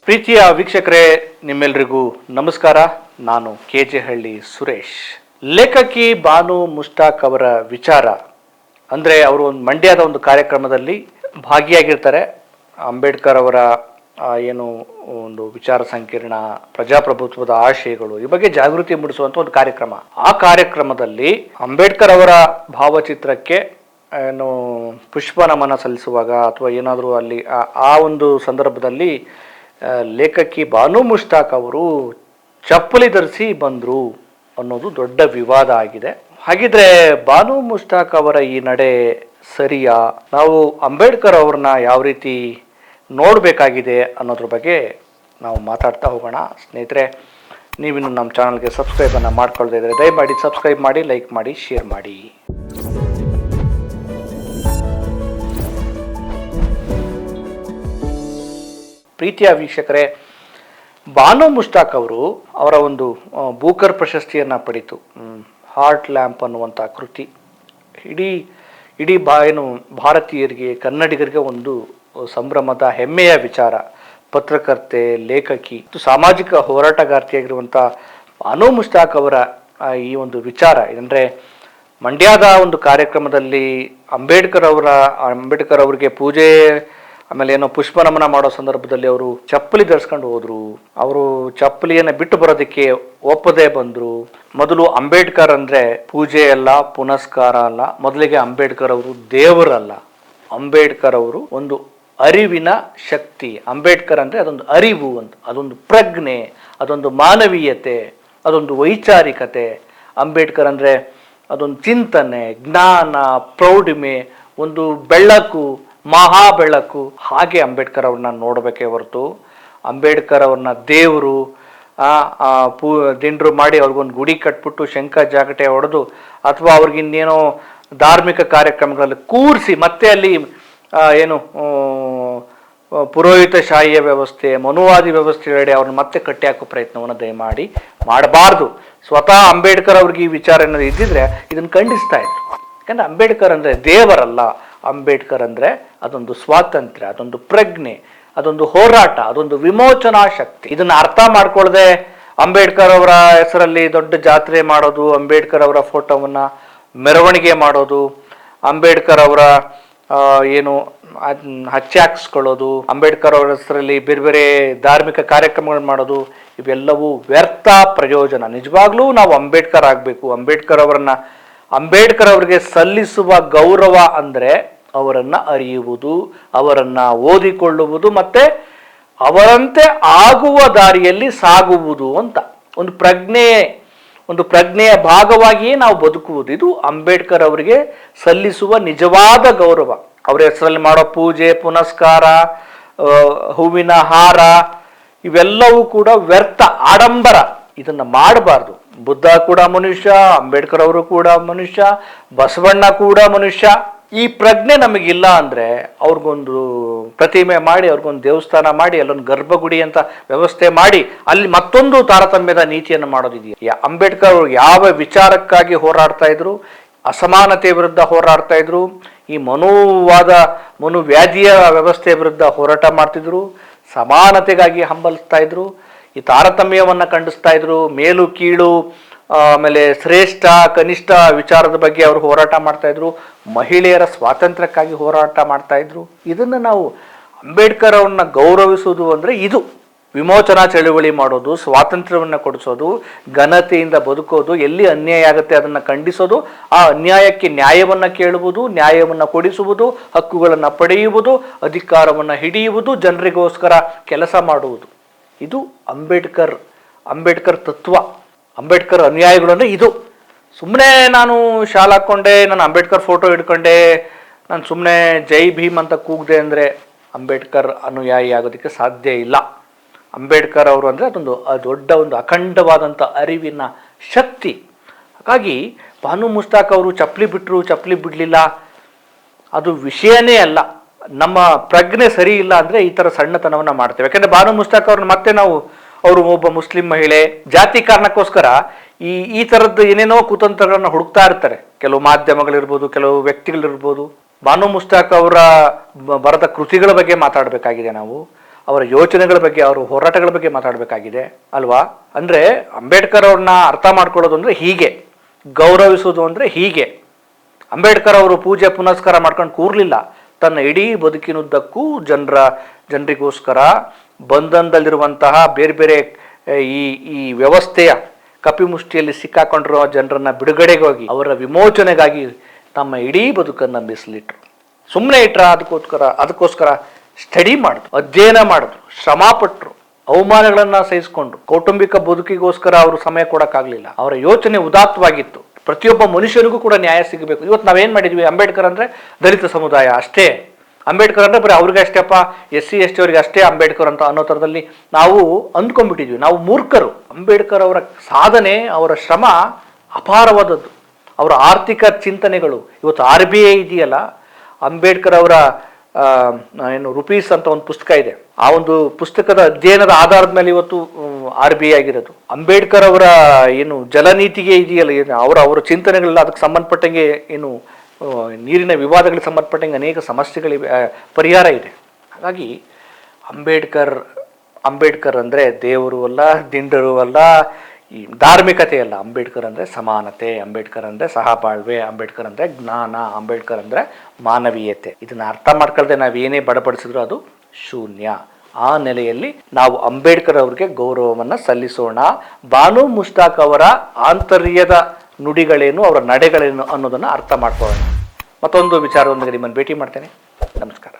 ಪ್ರೀತಿಯ ವೀಕ್ಷಕರೇ, ನಿಮ್ಮೆಲ್ಲರಿಗೂ ನಮಸ್ಕಾರ. ನಾನು ಕೆಜೆಹಳ್ಳಿ ಸುರೇಶ್. ಲೇಖಕಿ ಬಾನು ಮುಷ್ತಾಕ್ ಅವರ ವಿಚಾರ ಅಂದರೆ ಅವರು ಒಂದು ಮಂಡ್ಯದ ಒಂದು ಕಾರ್ಯಕ್ರಮದಲ್ಲಿ ಭಾಗಿಯಾಗಿರ್ತಾರೆ. ಅಂಬೇಡ್ಕರ್ ಅವರ ಏನು ಒಂದು ವಿಚಾರ ಸಂಕಿರಣ, ಪ್ರಜಾಪ್ರಭುತ್ವದ ಆಶಯಗಳು, ಈ ಬಗ್ಗೆ ಜಾಗೃತಿ ಮೂಡಿಸುವಂಥ ಒಂದು ಕಾರ್ಯಕ್ರಮ. ಆ ಕಾರ್ಯಕ್ರಮದಲ್ಲಿ ಅಂಬೇಡ್ಕರ್ ಅವರ ಭಾವಚಿತ್ರಕ್ಕೆ ಏನು ಪುಷ್ಪ ನಮನ ಸಲ್ಲಿಸುವಾಗ ಅಥವಾ ಏನಾದರೂ ಅಲ್ಲಿ ಆ ಒಂದು ಸಂದರ್ಭದಲ್ಲಿ ಲೇಖಕಿ ಬಾನು ಮುಷ್ತಾಕ್ ಅವರು ಚಪ್ಪಲಿ ಧರಿಸಿ ಬಂದರು ಅನ್ನೋದು ದೊಡ್ಡ ವಿವಾದ ಆಗಿದೆ. ಹಾಗಿದ್ರೆ ಬಾನು ಮುಷ್ತಾಕ್ ಅವರ ಈ ನಡೆ ಸರಿಯಾ? ನಾವು ಅಂಬೇಡ್ಕರ್ ಅವ್ರನ್ನ ಯಾವ ರೀತಿ ನೋಡಬೇಕಾಗಿದೆ ಅನ್ನೋದ್ರ ಬಗ್ಗೆ ನಾವು ಮಾತಾಡ್ತಾ ಹೋಗೋಣ. ಸ್ನೇಹಿತರೆ, ನೀವಿನ್ನು ನಮ್ಮ ಚಾನಲ್ಗೆ ಸಬ್ಸ್ಕ್ರೈಬನ್ನು ಮಾಡ್ಕೊಳ್ತಾ ಇದ್ದರೆ ದಯಮಾಡಿ ಸಬ್ಸ್ಕ್ರೈಬ್ ಮಾಡಿ, ಲೈಕ್ ಮಾಡಿ, ಶೇರ್ ಮಾಡಿ. ಪ್ರೀತಿಯ ವೀಕ್ಷಕರೇ, ಬಾನು ಮುಷ್ತಾಕ್ ಅವರು ಅವರ ಒಂದು ಬೂಕರ್ ಪ್ರಶಸ್ತಿಯನ್ನು ಪಡೀತು. ಹಾರ್ಟ್ ಲ್ಯಾಂಪ್ ಅನ್ನುವಂಥ ಕೃತಿ ಇಡೀ ಏನು ಭಾರತೀಯರಿಗೆ, ಕನ್ನಡಿಗರಿಗೆ ಒಂದು ಸಂಭ್ರಮದ ಹೆಮ್ಮೆಯ ವಿಚಾರ. ಪತ್ರಕರ್ತೆ, ಲೇಖಕಿ, ಸಾಮಾಜಿಕ ಹೋರಾಟಗಾರ್ತಿಯಾಗಿರುವಂಥ ಬಾನು ಮುಷ್ತಾಕ್ ಅವರ ಈ ಒಂದು ವಿಚಾರ ಅಂದರೆ ಮಂಡ್ಯದ ಒಂದು ಕಾರ್ಯಕ್ರಮದಲ್ಲಿ ಅಂಬೇಡ್ಕರ್ ಅವರಿಗೆ ಪೂಜೆ, ಆಮೇಲೆ ಏನೋ ಪುಷ್ಪ ನಮನ ಮಾಡೋ ಸಂದರ್ಭದಲ್ಲಿ ಅವರು ಚಪ್ಪಲಿ ಧರಿಸ್ಕೊಂಡು ಹೋದ್ರು. ಅವರು ಚಪ್ಪಲಿಯನ್ನು ಬಿಟ್ಟು ಬರೋದಕ್ಕೆ ಒಪ್ಪದೇ ಬಂದರು. ಮೊದಲು ಅಂಬೇಡ್ಕರ್ ಅಂದರೆ ಪೂಜೆ ಅಲ್ಲ, ಪುನಸ್ಕಾರ ಅಲ್ಲ. ಮೊದಲಿಗೆ ಅಂಬೇಡ್ಕರ್ ಅವರು ದೇವರಲ್ಲ. ಅಂಬೇಡ್ಕರ್ ಅವರು ಒಂದು ಅರಿವಿನ ಶಕ್ತಿ. ಅಂಬೇಡ್ಕರ್ ಅಂದರೆ ಅದೊಂದು ಅರಿವು ಅಂತ, ಅದೊಂದು ಪ್ರಜ್ಞೆ, ಅದೊಂದು ಮಾನವೀಯತೆ, ಅದೊಂದು ವೈಚಾರಿಕತೆ. ಅಂಬೇಡ್ಕರ್ ಅಂದರೆ ಅದೊಂದು ಚಿಂತನೆ, ಜ್ಞಾನ, ಪ್ರೌಢಿಮೆ, ಒಂದು ಬೆಳಕು, ಮಹಾ ಬೆಳಕು. ಹಾಗೆ ಅಂಬೇಡ್ಕರ್ ಅವ್ರನ್ನ ನೋಡಬೇಕೇ ಹೊರತು ಅಂಬೇಡ್ಕರ್ ಅವ್ರನ್ನ ದೇವರು ದಿಂಡ್ರು ಮಾಡಿ ಅವ್ರಿಗೊಂದು ಗುಡಿ ಕಟ್ಬಿಟ್ಟು ಶಂಖ ಜಾಗಟೆ ಹೊಡೆದು ಅಥವಾ ಅವ್ರಿಗಿನ್ನೇನೋ ಧಾರ್ಮಿಕ ಕಾರ್ಯಕ್ರಮಗಳಲ್ಲಿ ಕೂರಿಸಿ ಮತ್ತೆ ಅಲ್ಲಿ ಏನು ಪುರೋಹಿತ ಶಾಹಿಯ ವ್ಯವಸ್ಥೆ, ಮನುವಾದಿ ವ್ಯವಸ್ಥೆಯಡಿ ಅವ್ರನ್ನ ಮತ್ತೆ ಕಟ್ಟಿ ಹಾಕೋ ಪ್ರಯತ್ನವನ್ನು ದಯಮಾಡಿ ಮಾಡಬಾರ್ದು. ಸ್ವತಃ ಅಂಬೇಡ್ಕರ್ ಅವ್ರಿಗೆ ಈ ವಿಚಾರ ಏನಾದ್ರು ಇದ್ದಿದ್ರೆ ಇದನ್ನು ಖಂಡಿಸ್ತಾ ಇದ್ರು. ಯಾಕಂದರೆ ಅಂಬೇಡ್ಕರ್ ಅಂದರೆ ದೇವರಲ್ಲ. ಅಂಬೇಡ್ಕರ್ ಅಂದರೆ ಅದೊಂದು ಸ್ವಾತಂತ್ರ್ಯ, ಅದೊಂದು ಪ್ರಜ್ಞೆ, ಅದೊಂದು ಹೋರಾಟ, ಅದೊಂದು ವಿಮೋಚನಾ ಶಕ್ತಿ. ಇದನ್ನು ಅರ್ಥ ಮಾಡ್ಕೊಳ್ಳದೆ ಅಂಬೇಡ್ಕರ್ ಅವರ ಹೆಸರಲ್ಲಿ ದೊಡ್ಡ ಜಾತ್ರೆ ಮಾಡೋದು, ಅಂಬೇಡ್ಕರ್ ಅವರ ಫೋಟೋವನ್ನು ಮೆರವಣಿಗೆ ಮಾಡೋದು, ಅಂಬೇಡ್ಕರ್ ಅವರ ಏನು ಹಚ್ಚೆ ಹಾಕ್ಸ್ಕೊಳ್ಳೋದು, ಅಂಬೇಡ್ಕರ್ ಅವರ ಹೆಸರಲ್ಲಿ ಬೇರೆ ಬೇರೆ ಧಾರ್ಮಿಕ ಕಾರ್ಯಕ್ರಮಗಳು ಮಾಡೋದು, ಇವೆಲ್ಲವೂ ವ್ಯರ್ಥ ಪ್ರಯೋಜನ. ನಿಜವಾಗ್ಲೂ ನಾವು ಅಂಬೇಡ್ಕರ್ ಆಗಬೇಕು. ಅಂಬೇಡ್ಕರ್ ಅವರಿಗೆ ಸಲ್ಲಿಸುವ ಗೌರವ ಅಂದರೆ ಅವರನ್ನು ಅರಿಯುವುದು, ಅವರನ್ನು ಓದಿಕೊಳ್ಳುವುದು, ಮತ್ತೆ ಅವರಂತೆ ಆಗುವ ದಾರಿಯಲ್ಲಿ ಸಾಗುವುದು ಅಂತ ಒಂದು ಪ್ರಜ್ಞೆಯ ಭಾಗವಾಗಿಯೇ ನಾವು ಬದುಕುವುದು. ಇದು ಅಂಬೇಡ್ಕರ್ ಅವರಿಗೆ ಸಲ್ಲಿಸುವ ನಿಜವಾದ ಗೌರವ. ಅವರ ಹೆಸರಲ್ಲಿ ಮಾಡೋ ಪೂಜೆ, ಪುನಸ್ಕಾರ, ಹೂವಿನ ಹಾರ ಇವೆಲ್ಲವೂ ಕೂಡ ವ್ಯರ್ಥ, ಆಡಂಬರ. ಇದನ್ನು ಮಾಡಬಾರ್ದು. ಬುದ್ಧ ಕೂಡ ಮನುಷ್ಯ, ಅಂಬೇಡ್ಕರ್ ಅವರು ಕೂಡ ಮನುಷ್ಯ, ಬಸವಣ್ಣ ಕೂಡ ಮನುಷ್ಯ. ಈ ಪ್ರಜ್ಞೆ ನಮಗಿಲ್ಲ ಅಂದರೆ ಅವ್ರಿಗೊಂದು ಪ್ರತಿಮೆ ಮಾಡಿ, ಅವ್ರಿಗೊಂದು ದೇವಸ್ಥಾನ ಮಾಡಿ, ಅಲ್ಲೊಂದು ಗರ್ಭಗುಡಿ ಅಂತ ವ್ಯವಸ್ಥೆ ಮಾಡಿ ಅಲ್ಲಿ ಮತ್ತೊಂದು ತಾರತಮ್ಯದ ನೀತಿಯನ್ನು ಮಾಡೋದಿದೆಯಾ? ಅಂಬೇಡ್ಕರ್ ಅವರು ಯಾವ ವಿಚಾರಕ್ಕಾಗಿ ಹೋರಾಡ್ತಾ ಇದ್ರು? ಅಸಮಾನತೆ ವಿರುದ್ಧ ಹೋರಾಡ್ತಾ ಇದ್ರು. ಈ ಮನುವ್ಯಾಧಿಯ ವ್ಯವಸ್ಥೆಯ ವಿರುದ್ಧ ಹೋರಾಟ ಮಾಡ್ತಿದ್ರು. ಸಮಾನತೆಗಾಗಿ ಹಂಬಲಿಸ್ತಾ ಇದ್ರು. ಈ ತಾರತಮ್ಯವನ್ನು ಖಂಡಿಸ್ತಾ ಇದ್ರು. ಮೇಲು ಕೀಳು, ಆಮೇಲೆ ಶ್ರೇಷ್ಠ ಕನಿಷ್ಠ ವಿಚಾರದ ಬಗ್ಗೆ ಅವರು ಹೋರಾಟ ಮಾಡ್ತಾ ಇದ್ರು. ಮಹಿಳೆಯರ ಸ್ವಾತಂತ್ರ್ಯಕ್ಕಾಗಿ ಹೋರಾಟ ಮಾಡ್ತಾ ಇದ್ರು. ಇದನ್ನು ನಾವು ಅಂಬೇಡ್ಕರ್ ಅವ್ರನ್ನ ಗೌರವಿಸೋದು ಅಂದರೆ ಇದು ವಿಮೋಚನಾ ಚಳುವಳಿ ಮಾಡೋದು, ಸ್ವಾತಂತ್ರ್ಯವನ್ನು ಕೊಡಿಸೋದು, ಘನತೆಯಿಂದ ಬದುಕೋದು, ಎಲ್ಲಿ ಅನ್ಯಾಯ ಆಗುತ್ತೆ ಅದನ್ನು ಖಂಡಿಸೋದು, ಆ ಅನ್ಯಾಯಕ್ಕೆ ನ್ಯಾಯವನ್ನು ಕೇಳುವುದು, ನ್ಯಾಯವನ್ನು ಕೊಡಿಸುವುದು, ಹಕ್ಕುಗಳನ್ನು ಪಡೆಯುವುದು, ಅಧಿಕಾರವನ್ನು ಹಿಡಿಯುವುದು, ಜನರಿಗೋಸ್ಕರ ಕೆಲಸ ಮಾಡುವುದು. ಇದು ಅಂಬೇಡ್ಕರ್ ತತ್ವ. ಅಂಬೇಡ್ಕರ್ ಅನುಯಾಯಿಗಳು ಅಂದರೆ ಇದು. ಸುಮ್ಮನೆ ನಾನು ಶಾಲ್ ಹಾಕ್ಕೊಂಡೆ, ನಾನು ಅಂಬೇಡ್ಕರ್ ಫೋಟೋ ಹಿಡ್ಕೊಂಡೆ, ನಾನು ಸುಮ್ಮನೆ ಜೈ ಭೀಮ್ ಅಂತ ಕೂಗಿದೆ ಅಂದರೆ ಅಂಬೇಡ್ಕರ್ ಅನುಯಾಯಿ ಆಗೋದಕ್ಕೆ ಸಾಧ್ಯ ಇಲ್ಲ. ಅಂಬೇಡ್ಕರ್ ಅವರು ಅಂದರೆ ಅದೊಂದು ದೊಡ್ಡ ಒಂದು ಅಖಂಡವಾದಂಥ ಅರಿವಿನ ಶಕ್ತಿ. ಹಾಗಾಗಿ ಬಾನು ಮುಷ್ತಾಕ್ ಅವರು ಚಪ್ಪಲಿ ಬಿಟ್ಟರು, ಚಪ್ಪಲಿ ಬಿಡಲಿಲ್ಲ, ಅದು ವಿಷಯನೇ ಅಲ್ಲ. ನಮ್ಮ ಪ್ರಜ್ಞೆ ಸರಿ ಇಲ್ಲ ಅಂದರೆ ಈ ಥರ ಸಣ್ಣತನವನ್ನು ಮಾಡ್ತೇವೆ. ಯಾಕೆಂದರೆ ಬಾನು ಮುಷ್ತಾಕ್ ಅವ್ರನ್ನ ಮತ್ತೆ ಅವರು ಒಬ್ಬ ಮುಸ್ಲಿಂ ಮಹಿಳೆ, ಜಾತಿ ಕಾರಣಕ್ಕೋಸ್ಕರ ಈ ಥರದ್ದು ಏನೇನೋ ಕುತಂತ್ರಗಳನ್ನು ಹುಡುಕ್ತಾ ಇರ್ತಾರೆ. ಕೆಲವು ಮಾಧ್ಯಮಗಳಿರ್ಬೋದು, ಕೆಲವು ವ್ಯಕ್ತಿಗಳಿರ್ಬೋದು. ಬಾನು ಮುಷ್ತಾಕ್ ಅವರ ಬರೆದ ಕೃತಿಗಳ ಬಗ್ಗೆ ಮಾತಾಡಬೇಕಾಗಿದೆ ನಾವು. ಅವರ ಯೋಚನೆಗಳ ಬಗ್ಗೆ, ಅವರ ಹೋರಾಟಗಳ ಬಗ್ಗೆ ಮಾತಾಡಬೇಕಾಗಿದೆ ಅಲ್ವಾ? ಅಂದರೆ ಅಂಬೇಡ್ಕರ್ ಅವ್ರನ್ನ ಅರ್ಥ ಮಾಡ್ಕೊಳ್ಳೋದು ಅಂದರೆ ಹೀಗೆ, ಗೌರವಿಸೋದು ಅಂದರೆ ಹೀಗೆ. ಅಂಬೇಡ್ಕರ್ ಅವರು ಪೂಜೆ ಪುನಸ್ಕಾರ ಮಾಡ್ಕೊಂಡು ಕೂರ್ಲಿಲ್ಲ. ತನ್ನ ಇಡೀ ಬದುಕಿನುದ್ದಕ್ಕೂ ಜನರಿಗೋಸ್ಕರ ಬಂಧನದಲ್ಲಿರುವಂತಹ ಬೇರೆ ಬೇರೆ ಈ ವ್ಯವಸ್ಥೆಯ ಕಪಿಮುಷ್ಟಿಯಲ್ಲಿ ಸಿಕ್ಕಾಕೊಂಡಿರುವ ಜನರನ್ನ ಬಿಡುಗಡೆಗಾಗಿ, ಅವರ ವಿಮೋಚನೆಗಾಗಿ ತಮ್ಮ ಇಡೀ ಬದುಕನ್ನು ಮೀಸಲಿಟ್ರು. ಸುಮ್ಮನೆ ಇಟ್ರ? ಅದಕ್ಕೋಸ್ಕರ ಸ್ಟಡಿ ಮಾಡಿದ್ರು, ಅಧ್ಯಯನ ಮಾಡಿದ್ರು, ಶ್ರಮ ಪಟ್ಟರು, ಅವಮಾನಗಳನ್ನು ಸಹಿಸಿಕೊಂಡ್ರು. ಕೌಟುಂಬಿಕ ಬದುಕಿಗೋಸ್ಕರ ಅವರು ಸಮಯ ಕೊಡೋಕ್ಕಾಗಲಿಲ್ಲ. ಅವರ ಯೋಚನೆ ಉದಾತ್ತವಾಗಿತ್ತು. ಪ್ರತಿಯೊಬ್ಬ ಮನುಷ್ಯನಿಗೂ ಕೂಡ ನ್ಯಾಯ ಸಿಗಬೇಕು. ಇವತ್ತು ನಾವೇನು ಮಾಡಿದ್ವಿ, ಅಂಬೇಡ್ಕರ್ ಅಂದರೆ ದಲಿತ ಸಮುದಾಯ ಅಷ್ಟೇ, ಅಂಬೇಡ್ಕರ್ ಅಂದರೆ ಬರೀ ಅವ್ರಿಗೆ ಅಷ್ಟೇಪ್ಪ, SC ST ಅವರಿಗೆ ಅಷ್ಟೇ ಅಂಬೇಡ್ಕರ್ ಅಂತ ಅನ್ನೋ ಥರದಲ್ಲಿ ನಾವು ಅಂದ್ಕೊಂಡ್ಬಿಟ್ಟಿದ್ವಿ. ನಾವು ಮೂರ್ಖರು. ಅಂಬೇಡ್ಕರ್ ಅವರ ಸಾಧನೆ, ಅವರ ಶ್ರಮ ಅಪಾರವಾದದ್ದು. ಅವರ ಆರ್ಥಿಕ ಚಿಂತನೆಗಳು, ಇವತ್ತು RBI ಇದೆಯಲ್ಲ, ಅಂಬೇಡ್ಕರ್ ಅವರ ರುಪೀಸ್ ಅಂತ ಒಂದು ಪುಸ್ತಕ ಇದೆ. ಆ ಒಂದು ಪುಸ್ತಕದ ಅಧ್ಯಯನದ ಆಧಾರದ ಮೇಲೆ ಇವತ್ತು RBI ಆಗಿರೋದು. ಅಂಬೇಡ್ಕರ್ ಅವರ ಜಲನೀತಿಗೆ ಇದೆಯಲ್ಲ, ಅವರ ಚಿಂತನೆಗಳೆಲ್ಲ ಅದಕ್ಕೆ ಸಂಬಂಧಪಟ್ಟಂಗೆ ನೀರಿನ ವಿವಾದಗಳಿಗೆ ಸಂಬಂಧಪಟ್ಟಂಗೆ ಅನೇಕ ಸಮಸ್ಯೆಗಳಿಗೆ ಪರಿಹಾರ ಇದೆ. ಹಾಗಾಗಿ ಅಂಬೇಡ್ಕರ್ ಅಂದರೆ ದೇವರು ಅಲ್ಲ, ದಿಂಡರು ಅಲ್ಲ, ಈ ಧಾರ್ಮಿಕತೆ ಅಲ್ಲ. ಅಂಬೇಡ್ಕರ್ ಅಂದರೆ ಸಮಾನತೆ, ಅಂಬೇಡ್ಕರ್ ಅಂದರೆ ಸಹಬಾಳ್ವೆ, ಅಂಬೇಡ್ಕರ್ ಅಂದರೆ ಜ್ಞಾನ, ಅಂಬೇಡ್ಕರ್ ಅಂದರೆ ಮಾನವೀಯತೆ. ಇದನ್ನು ಅರ್ಥ ಮಾಡ್ಕೊಳ್ದೆ ನಾವೇನೇ ಬಡಪಡಿಸಿದ್ರು ಅದು ಶೂನ್ಯ. ಆ ನೆಲೆಯಲ್ಲಿ ನಾವು ಅಂಬೇಡ್ಕರ್ ಅವರಿಗೆ ಗೌರವವನ್ನು ಸಲ್ಲಿಸೋಣ. ಬಾನು ಮುಷ್ತಾಕ್ ಅವರ ಆಂತರ್ಯದ ನುಡಿಗಳೇನು, ಅವರ ನಡೆಗಳೇನು ಅನ್ನೋದನ್ನು ಅರ್ಥ ಮಾಡ್ಕೊಳ್ಳೋಣ. ಮತ್ತೊಂದು ವಿಚಾರದೊಂದಿಗೆ ನಿಮ್ಮನ್ನು ಭೇಟಿ ಮಾಡ್ತೇನೆ. ನಮಸ್ಕಾರ.